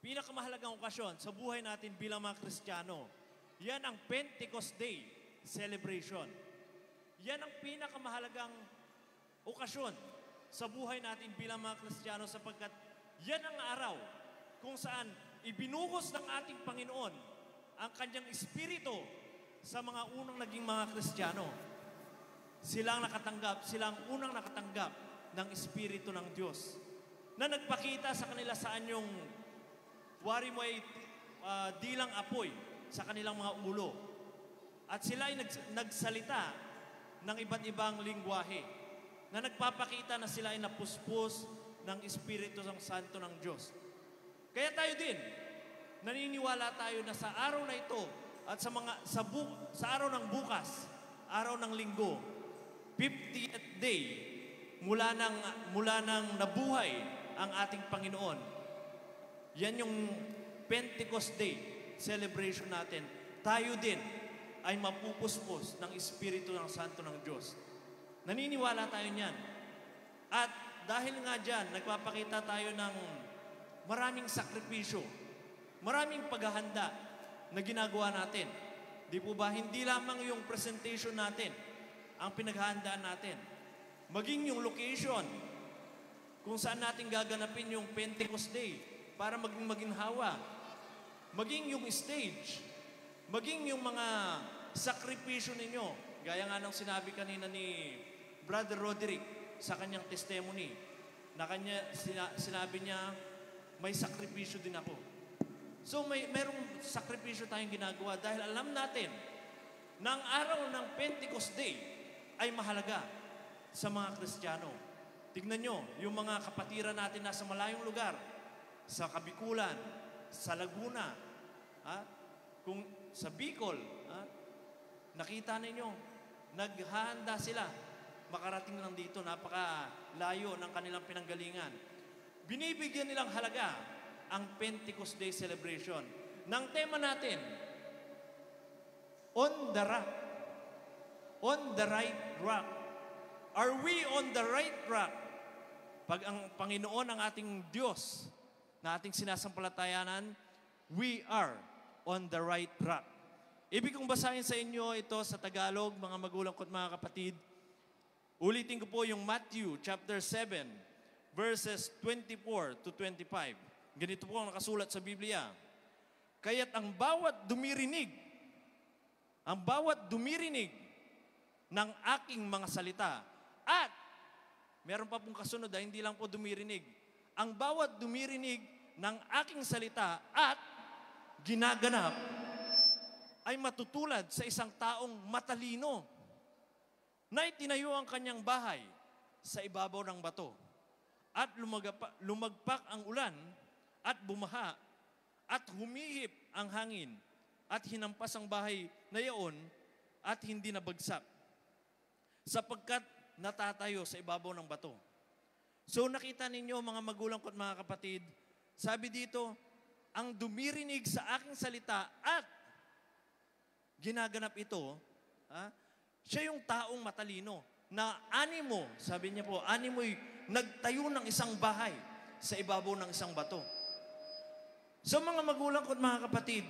pinakamahalagang okasyon sa buhay natin bilang mga Kristiyano. Yan ang Pentecost Day celebration. Yan ang pinakamahalagang okasyon sa buhay natin bilang mga Kristiyano sapagkat yan ang araw kung saan ibinuhos ng ating Panginoon ang kanyang espiritu sa mga unang naging mga Kristiyano. Silang unang nakatanggap ng espiritu ng Diyos na nagpakita sa kanila saan yung wari mo ay dilang apoy sa kanilang mga ulo. At sila ay nagsalita ng iba't ibang lingwahe na nagpapakita na sila ay napuspos ng Espiritu ng Santo ng Diyos. Kaya tayo din, naniniwala tayo na sa araw na ito at sa araw ng bukas, araw ng linggo, 50th day mula nang nabuhay ang ating Panginoon. Yan yung Pentecost Day celebration natin. Tayo din ay mapupuspos ng Espiritu ng Santo ng Diyos. Naniniwala tayo niyan. At dahil nga dyan, nagpapakita tayo ng maraming sakripisyo, maraming paghahanda na ginagawa natin. Di po ba? Hindi lamang yung presentation natin ang pinaghahandaan natin. Maging yung location kung saan natin gaganapin yung Pentecost Day para maging maginhawa. Maging yung stage. Maging yung mga sakripisyo ninyo. Gaya nga ng sinabi kanina ni Brother Roderick sa kanyang testimony. Na sinabi niya, may sakripisyo din ako. So merong sakripisyo tayong ginagawa dahil alam natin na ang araw ng Pentecost Day ay mahalaga sa mga Kristiyano. Tignan nyo, yung mga kapatiran natin nasa malayong lugar, sa Kabikulan, sa Laguna, kung sa Bicol, nakita ninyo, naghahanda sila makarating lang dito, napakalayo ng kanilang pinanggalingan. Binibigyan nilang halaga ang Pentecost Day celebration. Nang tema natin, on the rock. On the right rock. Are we on the right rock? Pag ang Panginoon ang ating Diyos na ating sinasampalatayanan, we are on the right rock. Ibig kong basahin sa inyo ito sa Tagalog, mga magulang ko at mga kapatid. Ulitin ko po yung Matthew chapter 7, verses 24 to 25. Ganito po ang nakasulat sa Biblia. Kaya't ang bawat dumirinig ng aking mga salita at meron pa pong kasunod hindi lang po dumirinig. Ang bawat dumirinig ng aking salita at ginaganap ay matutulad sa isang taong matalino na itinayo ang kanyang bahay sa ibabaw ng bato. At lumagpak ang ulan at bumaha at humihip ang hangin at hinampas ang bahay na iyon at hindi nabagsak sapagkat natatayo sa ibabaw ng bato. So nakita ninyo mga magulang ko at mga kapatid, sabi dito, ang dumirinig sa aking salita at ginaganap ito, siya yung taong matalino na animo, sabi niya po, animo'y nagtayo ng isang bahay sa ibabaw ng isang bato. So mga magulang ko at mga kapatid,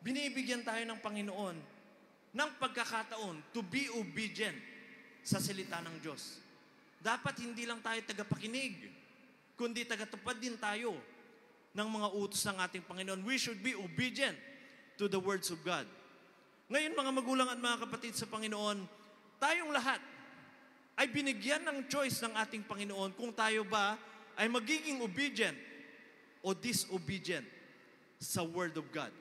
binibigyan tayo ng Panginoon ng pagkakataon to be obedient sa salita ng Diyos. Dapat hindi lang tayo tagapakinig, kundi tagatupad din tayo ng mga utos ng ating Panginoon. We should be obedient to the words of God. Ngayon mga magulang at mga kapatid sa Panginoon, tayong lahat ay binigyan ng choice ng ating Panginoon kung tayo ba ay magiging obedient o disobedient sa Word of God.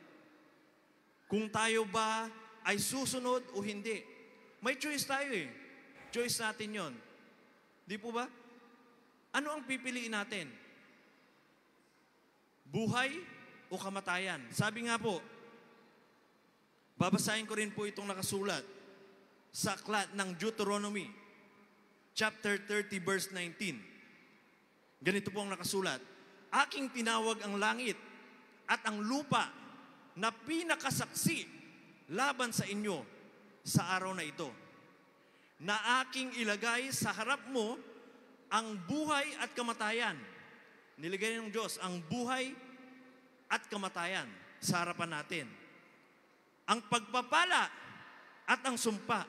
Kung tayo ba ay susunod o hindi. May choice tayo eh. Choice natin yon. Di po ba? Ano ang pipiliin natin? Buhay o kamatayan? Sabi nga po, babasahin ko rin po itong nakasulat sa aklat ng Deuteronomy, chapter 30, verse 19. Ganito po ang nakasulat. Aking tinawag ang langit at ang lupa na pinakasaksi laban sa inyo sa araw na ito, na aking ilagay sa harap mo ang buhay at kamatayan. Nilagay ng Diyos ang buhay at kamatayan sa harapan natin. Ang pagpapala at ang sumpa.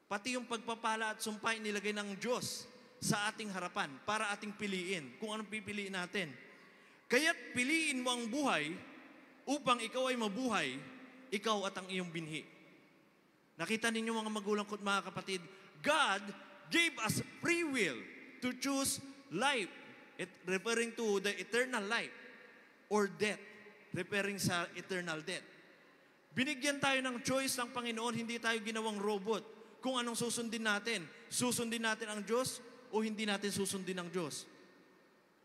Pati yung pagpapala at sumpa nilagay ng Diyos sa ating harapan para ating piliin kung anong pipiliin natin. Kaya't piliin mo ang buhay upang ikaw ay mabuhay, ikaw at ang iyong binhi. Nakita ninyo mga magulang ko at mga kapatid, God gave us free will to choose life. It referring to the eternal life or death, referring sa eternal death. Binigyan tayo ng choice ng Panginoon, hindi tayo ginawang robot. Kung anong susundin natin. Susundin natin ang Diyos o hindi natin susundin ang Diyos.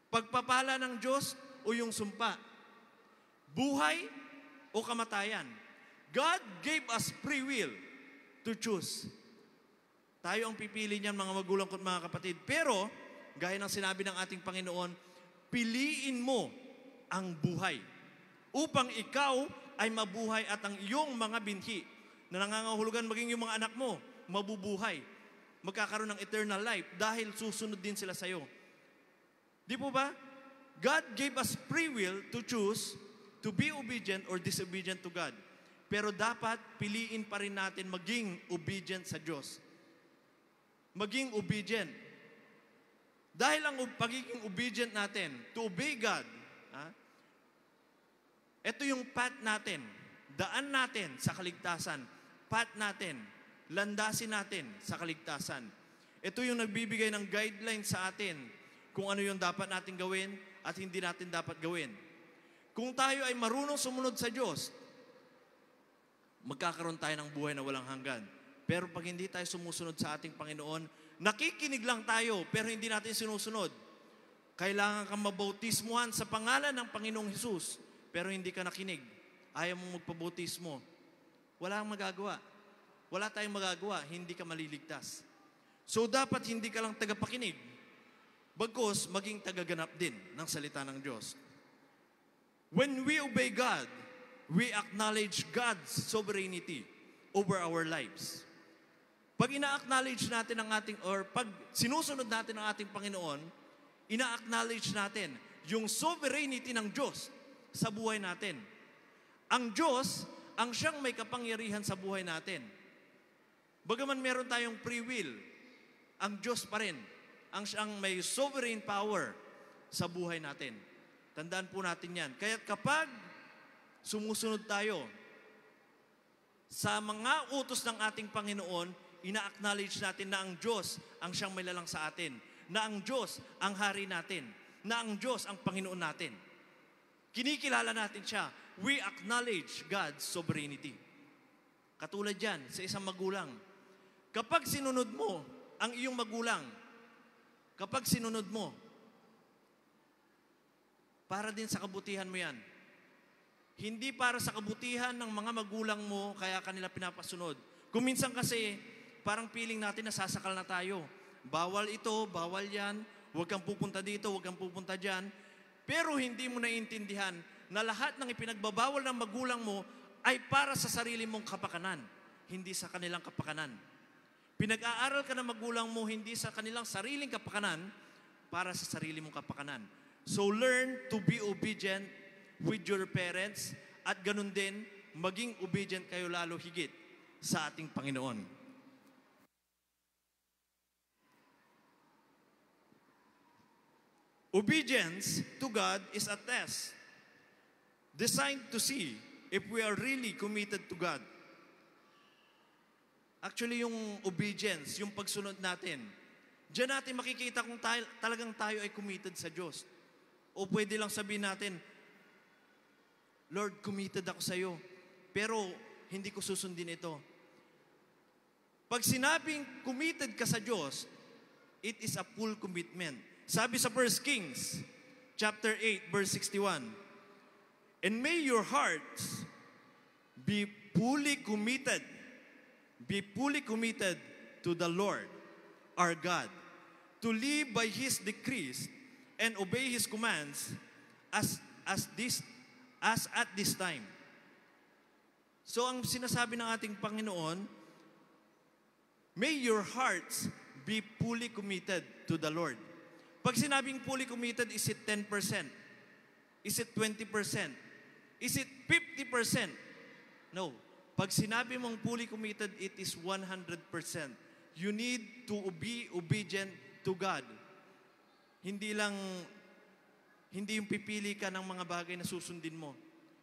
Pagpapala ng Diyos o yung sumpa. Buhay o kamatayan. God gave us free will to choose. Tayo ang pipili niyan mga magulang ko at mga kapatid. Pero, gaya ng sinabi ng ating Panginoon, piliin mo ang buhay upang ikaw ay mabuhay at ang iyong mga binhi na nangangahulugan maging yung mga anak mo, mabubuhay. Magkakaroon ng eternal life dahil susunod din sila sa'yo. Di po ba? God gave us free will to choose to be obedient or disobedient to God. Pero dapat piliin pa rin natin maging obedient sa Diyos. Maging obedient. Dahil ang pagiging obedient natin, to obey God, ito yung path natin, daan natin sa kaligtasan, path natin, landasin natin sa kaligtasan. Ito yung nagbibigay ng guideline sa atin kung ano yung dapat natin gawin at hindi natin dapat gawin. Kung tayo ay marunong sumunod sa Diyos, magkakaroon tayo ng buhay na walang hanggan. Pero pag hindi tayo sumusunod sa ating Panginoon, nakikinig lang tayo pero hindi natin sinusunod. Kailangan kang mabautismuhan sa pangalan ng Panginoong Hesus, pero hindi ka nakinig. Ayaw mong magpabautismo. Wala kang magagawa. Wala tayong magagawa, hindi ka maliligtas. So dapat hindi ka lang tagapakinig, bagkus maging tagaganap din ng salita ng Diyos. When we obey God, we acknowledge God's sovereignty over our lives. Pag ina-acknowledge natin ang ating, or pag sinusunod natin ang ating Panginoon, ina-acknowledge natin yung sovereignty ng Diyos sa buhay natin. Ang Diyos, ang siyang may kapangyarihan sa buhay natin. Bagaman meron tayong free will, ang Diyos pa rin, ang siyang may sovereign power sa buhay natin. Tandaan po natin yan. Kaya kapag sumusunod tayo sa mga utos ng ating Panginoon, ina-acknowledge natin na ang Diyos ang siyang may lalang sa atin, na ang Diyos ang hari natin, na ang Diyos ang Panginoon natin. Kinikilala natin siya. We acknowledge God's sovereignty. Katulad yan sa isang magulang. Kapag sinunod mo ang iyong magulang, kapag sinunod mo, para din sa kabutihan mo yan. Hindi para sa kabutihan ng mga magulang mo, kaya kanila pinapasunod. Kung minsan kasi, parang feeling natin nasasakal na tayo. Bawal ito, bawal yan, huwag kang pupunta dito, huwag kang pupunta dyan. Pero hindi mo naiintindihan na lahat ng ipinagbabawal ng magulang mo ay para sa sarili mong kapakanan, hindi sa kanilang kapakanan. Pinag-aaral ka ng magulang mo hindi sa kanilang sariling kapakanan, para sa sarili mong kapakanan. So learn to be obedient with your parents at ganun din, maging obedient kayo lalo higit sa ating Panginoon. Obedience to God is a test designed to see if we are really committed to God. Actually, yung obedience, yung pagsunod natin, diyan natin makikita kung talagang tayo ay committed sa Diyos. O pwede lang sabihin natin, Lord, committed ako sa iyo, pero hindi ko susundin ito. Pag sinabing committed ka sa Diyos, it is a full commitment. Sabi sa 1 Kings, chapter 8, verse 61, and may your hearts be fully committed to the Lord, our God, to live by His decrees and obey His commands as at this time. So ang sinasabi ng ating Panginoon, may your hearts be fully committed to the Lord. Pag sinabing fully committed, is it 10%? Is it 20%? Is it 50%? No. Pag sinabi mong fully committed, it is 100%. You need to be obedient to God. Hindi yung pipili ka ng mga bagay na susundin mo.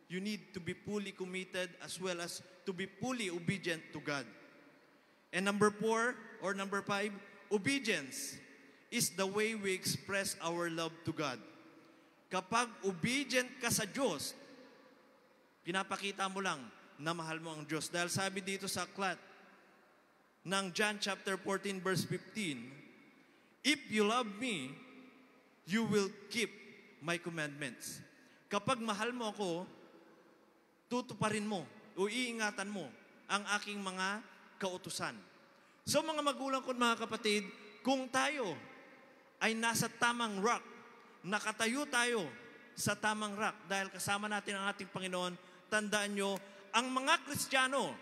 You need to be fully committed as well as to be fully obedient to God. And number 4 or number 5, obedience is the way we express our love to God. Kapag obedient ka sa Diyos, pinapakita mo lang na mahal mo ang Diyos. Dahil sabi dito sa aklat ng John chapter 14 verse 15, if you love me, you will keep my commandments. Kapag mahal mo ako, tutuparin mo o iingatan mo ang aking mga kautusan. So mga magulang ko, mga kapatid, kung tayo ay nasa tamang rock, nakatayo tayo sa tamang rock dahil kasama natin ang ating Panginoon, tandaan nyo, ang mga Kristiyano,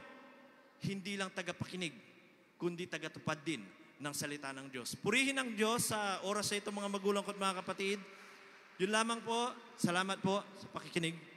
hindi lang tagapakinig, kundi tagatupad din ng salita ng Diyos. Purihin ang Diyos sa oras sa ito, mga magulang ko at mga kapatid. Yun lamang po. Salamat po sa pakikinig.